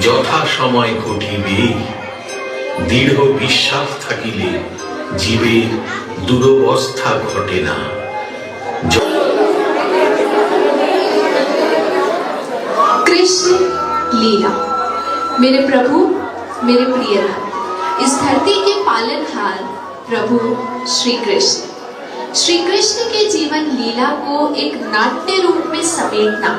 যথা সময় ঘটিবে। দৃঢ় বিশ্বাস থাকিলে জীবের দুরবস্থা ঘটে না। कृष्ण लीला। मेरे प्रभु, मेरे प्रियतम, इस धरती के पालनहार प्रभु श्री कृष्ण। श्री कृष्ण के जीवन लीला को एक नाट्य रूप में समेटना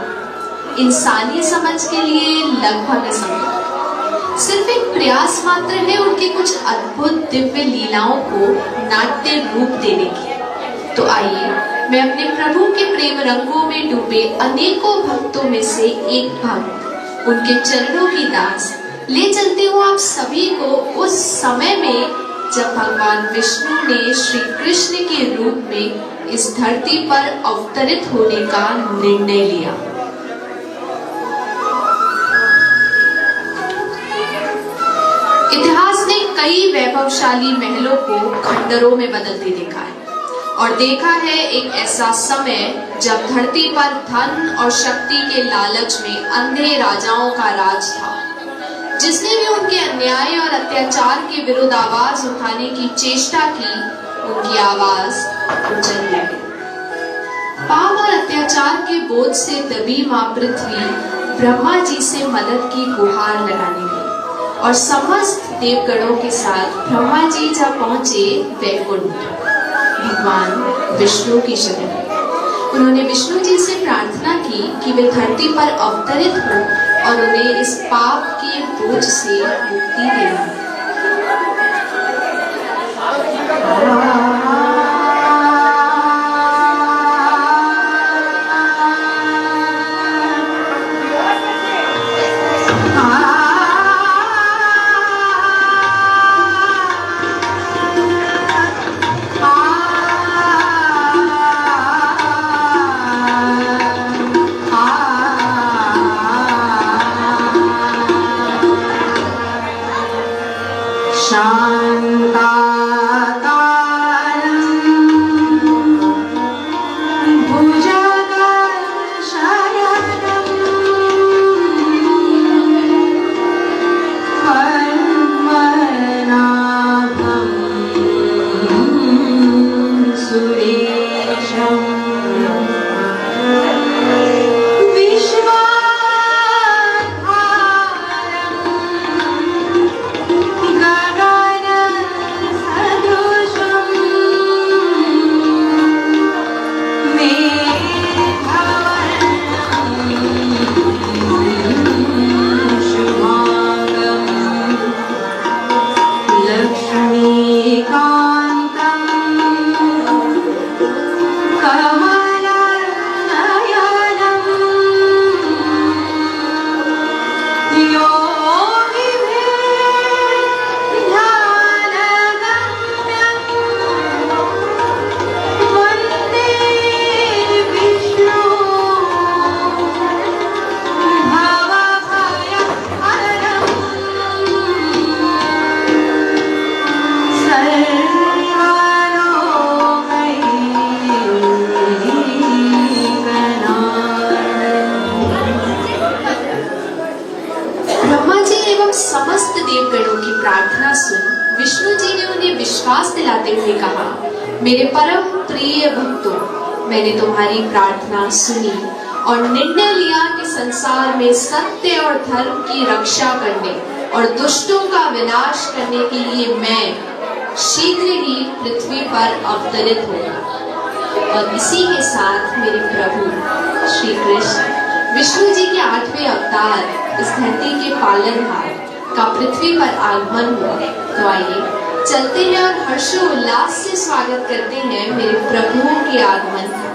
इंसानी समझ के लिए लगभग असंभव। सिर्फ एक प्रयास मात्र है उनके कुछ अद्भुत दिव्य लीलाओं को नाट्य रूप देने की। तो आइए मैं अपने प्रभु के प्रेम रंगों में डूबे अनेकों भक्तों में से एक भक्त, उनके चरणों की दास, ले चलती हूँ आप सभी को उस समय में जब भगवान विष्णु ने श्री कृष्ण के रूप में इस धरती पर अवतरित होने का निर्णय लिया। इतिहास ने कई वैभवशाली महलों को खंडरों में बदलते देखा है और देखा है एक ऐसा समय जब धरती पर धन और शक्ति के लालच में अंधे राजाओं का राज था। जिसने भी उनके अन्याय और अत्याचार के विरुद्ध आवाज उठाने की चेष्टा की, उनकी आवाज कुचल गई। पाप और अत्याचार के बोझ से दबी मां पृथ्वी ब्रह्मा जी से मदद की गुहार लगाने गई और समस्त देवगणों के साथ ब्रह्मा जी जा पहुंचे वैकुंठ भगवान विष्णु की शरण। उन्होंने विष्णु जी से प्रार्थना की कि वे धरती पर अवतरित हो और उन्हें इस पाप के बोझ से मुक्ति देना। समस्त देवगणों की प्रार्थना सुन विष्णु जी ने उन्हें विश्वास दिलाते हुए कहा, मेरे परम प्रिय भक्तों, मैंने तुम्हारी प्रार्थना सुनी और निर्णय लिया कि संसार में सत्य और धर्म की रक्षा करने और दुष्टों का विनाश करने के लिए मैं शीघ्र ही पृथ्वी पर अवतरित होगा। और इसी के साथ मेरे प्रभु श्री कृष्ण विष्णु जी के 8वें अवतार इस धरती के पालनहार का पृथ्वी पर आगमन हुआ। तो आइए चलते हैं और हर्षोल्लास से स्वागत करते हैं मेरे प्रभु के आगमन का।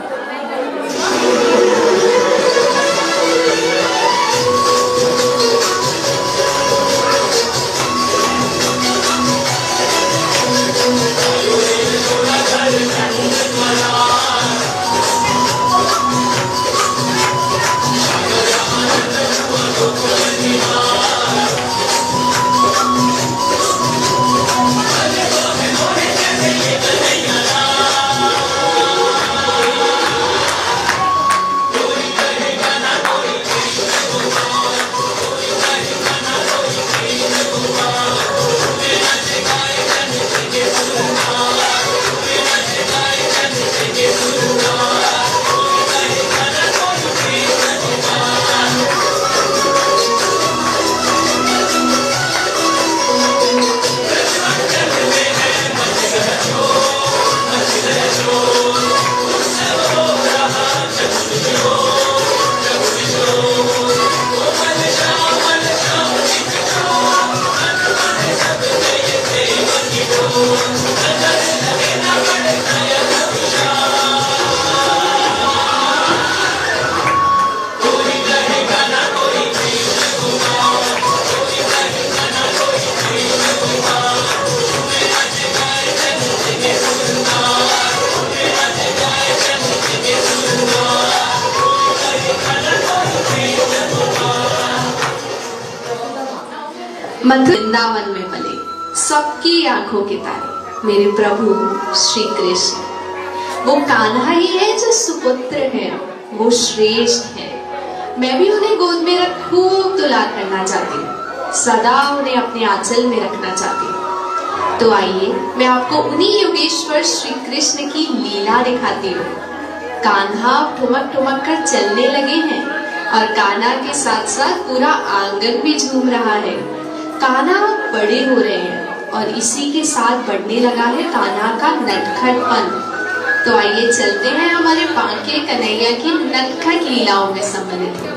मथुरा वृंदावन में पले सबकी आंखों के तारे मेरे प्रभु श्री कृष्ण। वो कान्हा ही है जो सुपुत्र है, वो श्रेष्ठ है। मैं भी उन्हें गोद में रख खूब दुलार करना चाहती हूँ, सदा उन्हें अपने आंचल में रखना चाहती हूँ। तो आइए मैं आपको उन्हीं योगेश्वर श्री कृष्ण की लीला दिखाती हूँ। कान्हा ठुमक ठुमक कर चलने लगे हैं और कान्हा के साथ साथ पूरा आंगन भी झूम रहा है। कान्हा बड़े हो रहे हैं और इसी के साथ बढ़ने लगा है कान्हा का नटखटपन। तो आइए चलते हैं हमारे बांके कन्हैया की नटखट लीलाओं में सम्मिलित होंगे।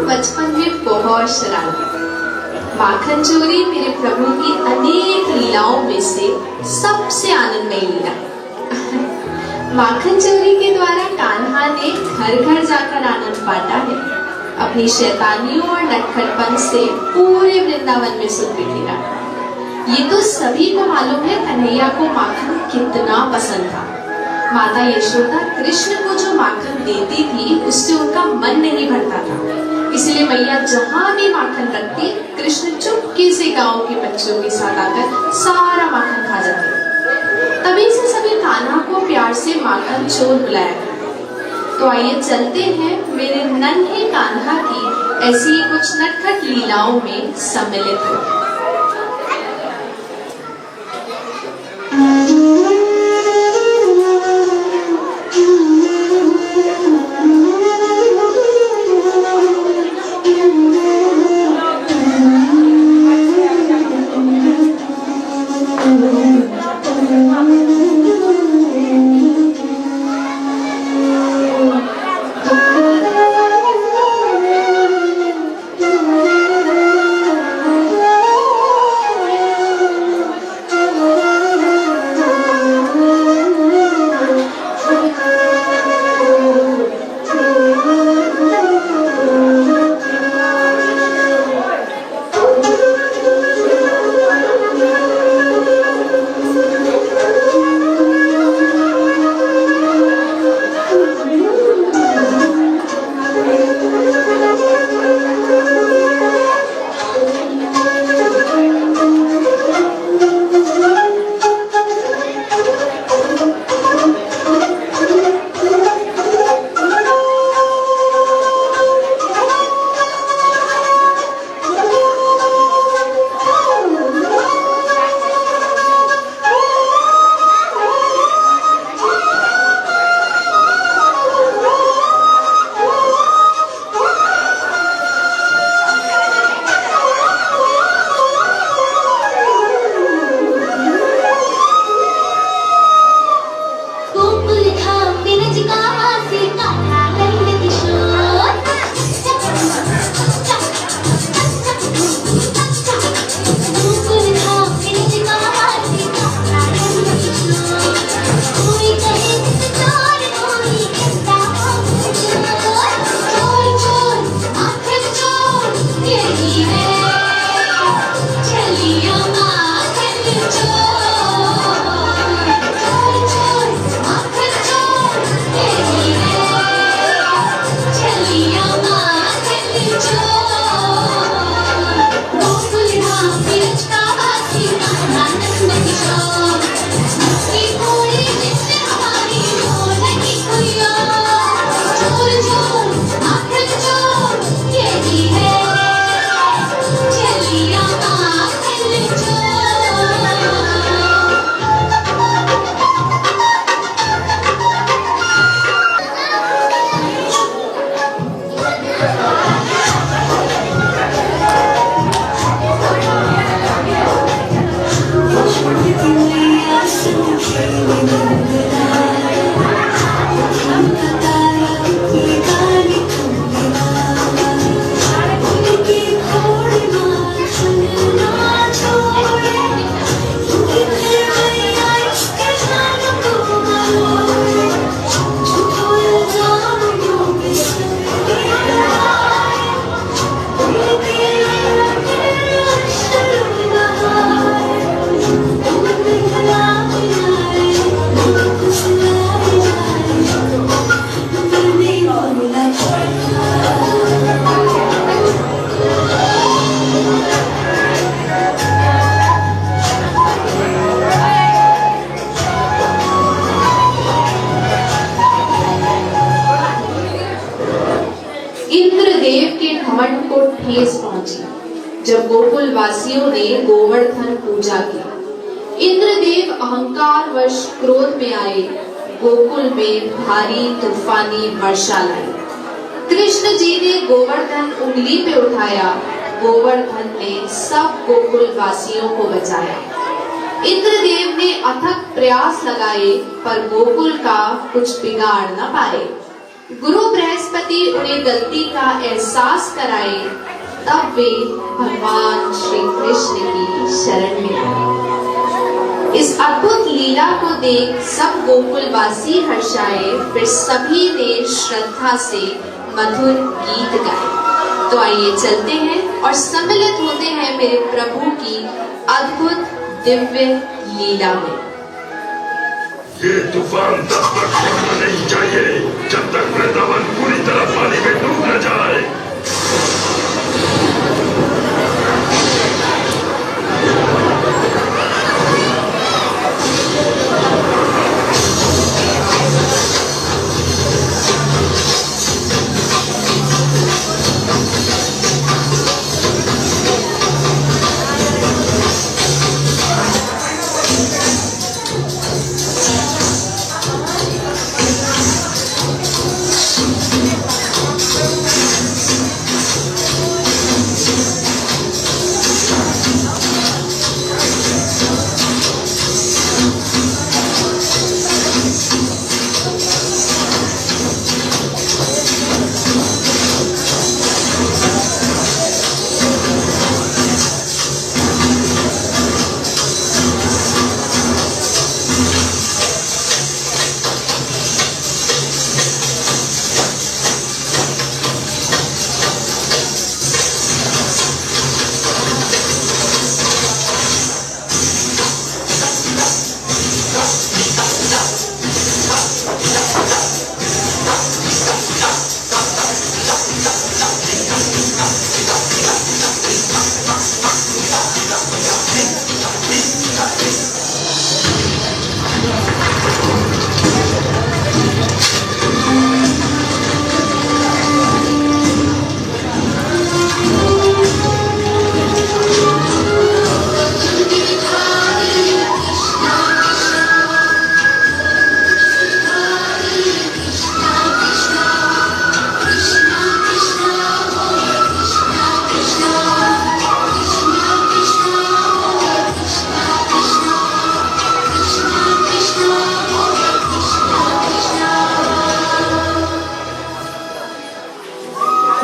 बचपन में बहुत शरारती। माखन चोरी मेरे प्रभु की अनेक लीलाओं में से सबसे आनंदमयी लीला। माखन चोरी के द्वारा कान्हा ने घर घर जाकर आनंद बांटा है। अपनी शैतानियों और नटखटपन से पूरे वृंदावन में सुख बिखेरा। ये तो सभी को मालूम है कन्हैया को माखन कितना पसंद था। माता यशोदा कृष्ण को जो माखन देती थी उससे उनका मन नहीं भरता था। इसलिए मैया जहाँ भी माखन रखती, कृष्ण चुपके से गांव के बच्चों के साथ आकर सारा माखन खा जाते। तभी से सभी कान्हा को प्यार से माखन चोर बुलाया करते। तो आइए चलते हैं मेरे नन्हे कान्हा की ऐसी ही कुछ नटखट लीलाओं में सम्मिलित हो। घमंड को ठेस पहुंची जब गोकुल वासियों ने गोवर्धन पूजा की। इंद्रदेव अहंकार वश क्रोध में आए, गोकुल में भारी तूफानी वर्षा लाई। कृष्ण जी ने गोवर्धन उंगली पे उठाया, गोवर्धन ने सब गोकुल वासियों को बचाया। इंद्रदेव ने अथक प्रयास लगाए पर गोकुल का कुछ बिगाड़ न पाए। गुरु बृहस्पति उन्हें गलती का एहसास कराए, तब वे भगवान श्री कृष्ण की शरण में आए। इस अद्भुत लीला को देख सब गोकुलवासी हर्षाए, फिर सभी ने श्रद्धा से मधुर गीत गाए। तो आइए चलते हैं और सम्मिलित होते हैं मेरे प्रभु की अद्भुत दिव्य लीला में। ये तूफान तब तक थमना नहीं चाहिए जब तक वृंदावन पूरी तरह पानी में डूब न जाए।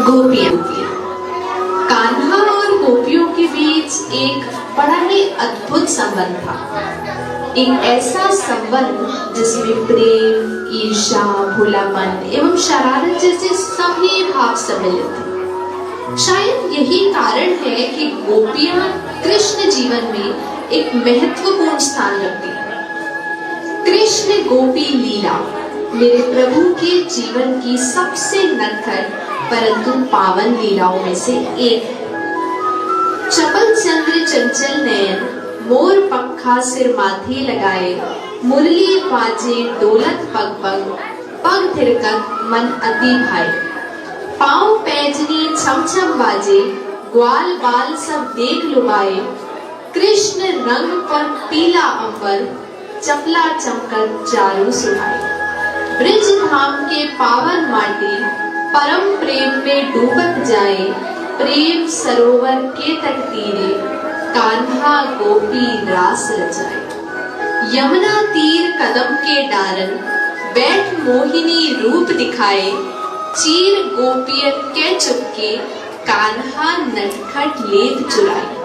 गोपियां। कान्हा और गोपियों के बीच एक बड़ा ही अद्भुत संबंध था। एक ऐसा संबंध जिसमें प्रेम, ईर्ष्या, भोलापन एवं शरारत जैसे सभी भाव सम्मिलित थे। शायद यही कारण है कि गोपियां कृष्ण जीवन में एक महत्वपूर्ण स्थान रखती हैं। कृष्ण गोपी लीला मेरे प्रभु के जीवन की सबसे नक्खर परंतु पावन लीलाओं में से एक है। चपल चंद्र चंचल नयन, मोर पंखा सिर माथे लगाए, मुरली बाजे डोलत पग पग, पग थिरकत मन अति भाई। पाँव पैजनी छम छम बाजे, ग्वाल बाल सब देख लुभाए। कृष्ण रंग पर पीला अंबर, चपला चमकत चारों सुहाए। ब्रिज धाम के पावन माटी, परम प्रेम में डूबत जाए। प्रेम सरोवर के तट तीरे, कान्हा गोपी रास रचाए। यमुना तीर कदम के डारन, बैठ मोहिनी रूप दिखाए। चीर गोपियन के चुपके, कान्हा नटखट लेत चुराए।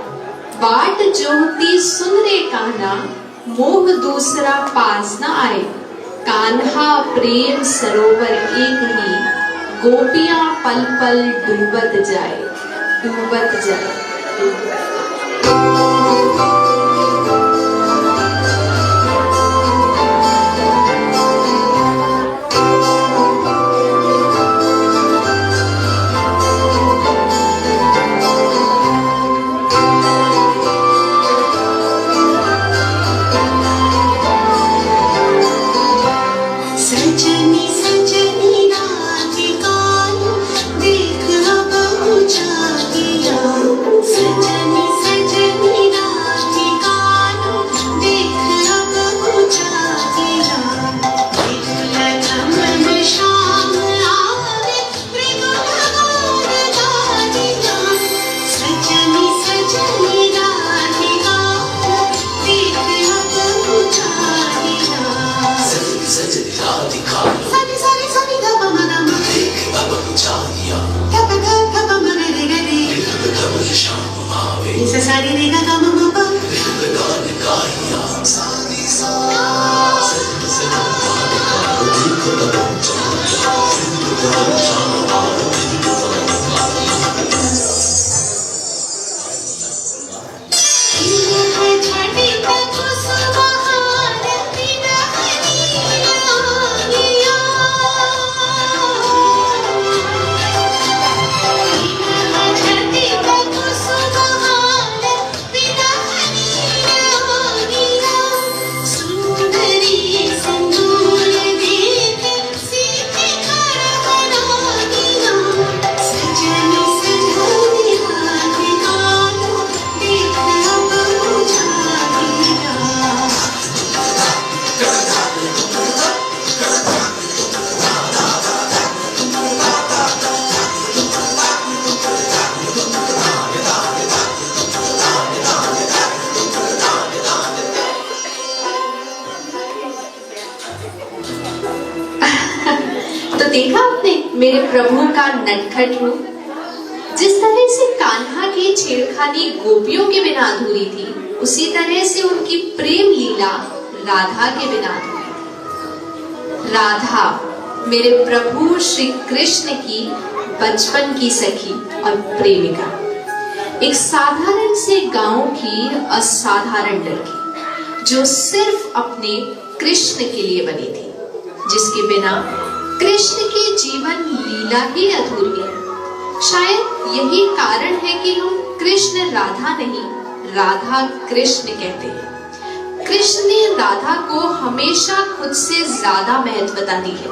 बाट जोहती सुन रे कान्हा, मोह दूसरा पास न आए। कान्हा प्रेम सरोवर एक ही, गोपियां पल पल डूबत जाए, डूबत जाए। सजनी सजनी राधिका देख अब ऊंचा तो देखा आपने मेरे प्रभु का नटखट रूप। जिस तरह से कान्हा की छेड़खानी गोपियों के बिना अधूरी थी, उसी तरह से उनकी प्रेम लीला राधा के बिना अधूरी थी। राधा मेरे प्रभु श्री कृष्ण की बचपन की सखी और प्रेमिका, एक साधारण से गांव की असाधारण लड़की जो सिर्फ अपने कृष्ण के लिए बनी थी, जिसके बिना कृष्ण की जीवन लीला ही अधूरी है। शायद यही कारण है कि हम कृष्ण राधा नहीं, राधा कृष्ण कहते हैं। कृष्ण ने राधा को हमेशा खुद से ज्यादा महत्वता दी है।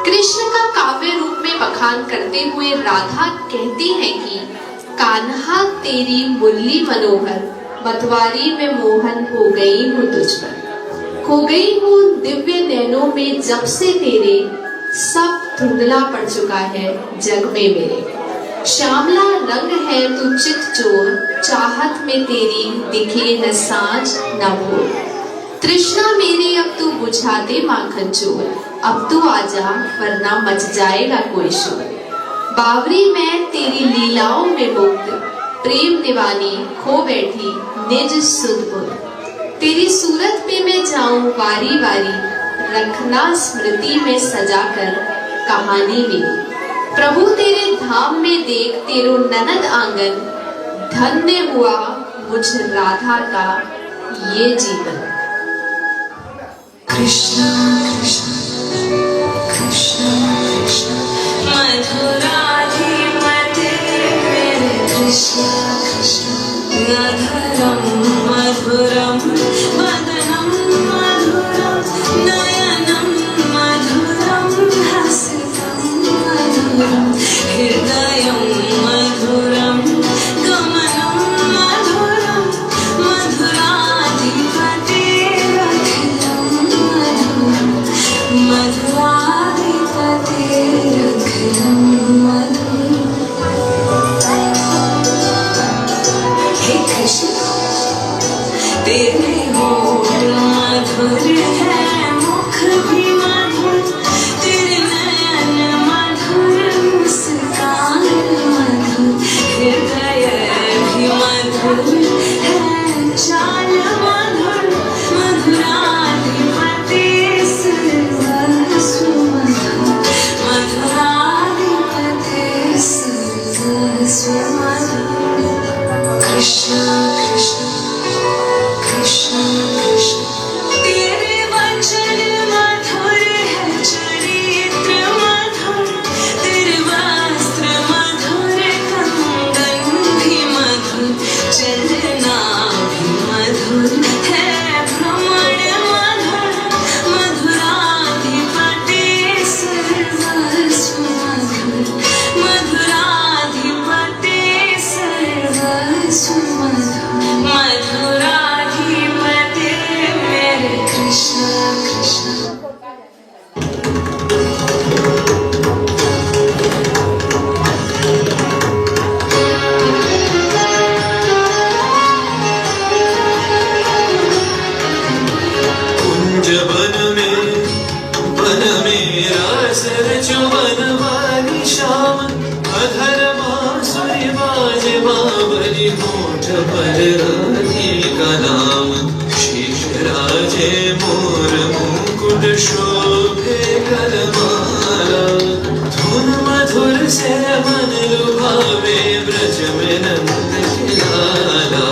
कृष्ण का काव्य रूप में बखान करते हुए राधा कहती है कि कान्हा तेरी मुरली मनोहर, मतवारी में मोहन हो गई हूँ तुझ पर, खो गई हूँ दिव्य नैनों में जब से तेरे, सब धुंधला पड़ चुका है जग में मेरे। श्यामला रंग है तू चित चोर, चाहत में तेरी दिखे न सांझ न भोर। तृष्णा मेरी अब तू बुझा दे माखन चोर, अब तू आजा वरना मच जाएगा कोई शोर। बावरी मैं तेरी लीलाओं में मुग्ध, प्रेम दीवानी खो बैठी निज सुध बुध। तेरी सूरत पे मैं जाऊं वारी वारी, रखना स्मृति में सजाकर कहानी मेरी। प्रभु तेरे धाम में देख तेरो ननद आंगन, धन्य हुआ मुझ राधा का ये जीवन। कृष्ण कृष्ण कृष्ण कृष्ण मधुराधिपते मेरे कृष्ण कृष्ण। अधरम मधुरम वदनम मधुरम, नयनम मधुरम हसितम मधुरम, हृदयम मधुरम गमनम मधुरम, मधुराधिपते अखिलम मधुरम, मधुराधिपते अखिलम मधुरम। हे कृष्ण तेरे होठ मधुर है, मुख भी मधुर, तेरे नयन मधुर, मुस्कान मधुर, हृदय भी मधुर है, चाल मधुर, मधुराधिपते सर्वस्व मधुर, मधुराधिपते सर्वस्व मधुर। कृष्ण कृष्ण कृष्ण कृष्ण तेरे वचन मधुर है, चरित्र मधुर, तेरे वस्त्र मधुर, कंगन भी मधुर, चलना भी मधुर है, भ्रमण मधुर, मधुराधिपते सर्वस्व मधुर, मधुराधिपते सर्वस्व मधुर, मधुराधिपते मेरे कृष्ण कृष्ण। कुंज वन में रास रचो वनवाली श्याम, अधर बांसुरी बाजे बावली, होठ पर राधिका नाम, शीश राजे मोर मुकुट शोभे करमाला, से मन लुभावे ब्रज में नंद के लाला।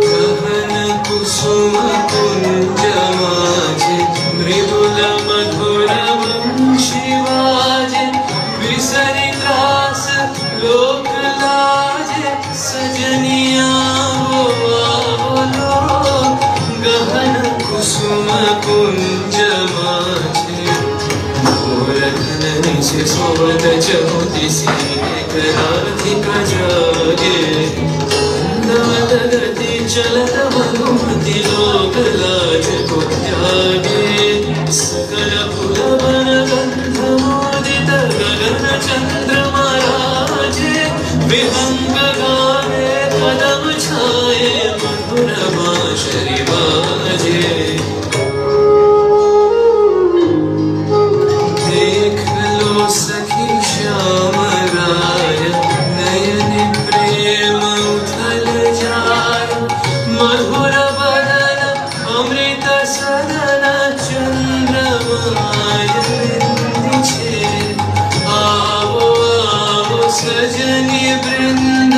गहन कुसुम कुंज माझे मृदुल मधुर वंशी बाजे, बिसरि त्रास लोक लाजे, सजनिया वो आवलो। गहन कुसुम कुंज माझे गोरखन से सोवत चहुति सीने कराधिका जागे। नवद गति चलत मधुमति लोक लाज को त्यागे। सकल फुल वन गंध मोदित गगन चंद्रमा राजे, विहंग गावे कदम छाए मधुर बांसुरी बाजे। देख लो सखी श्याम राय, नयन प्रेम उथल जाय। मधुर बदन अमृत सदन चंद्रमाय बिंदिछे। आवो आवो सजनी वृंद,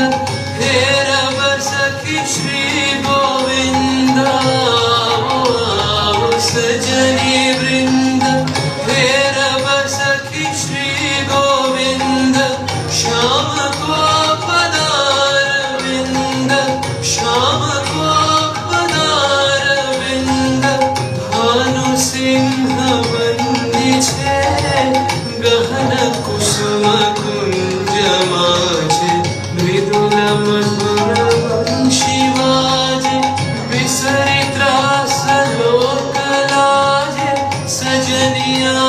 हेरब सखी श्री गोविंद। आवो आवो सजनी वृंद, हेरब सखी श्री गोविंद। श्याम को पदार विंद, श्याम को पदार विंद। भानु सिंह बंदिछे, गहन कुसुम कुंज माझे मृदुल मधुर वंशी बाजे। बिसरि त्रास लोक लाजे, सजनिया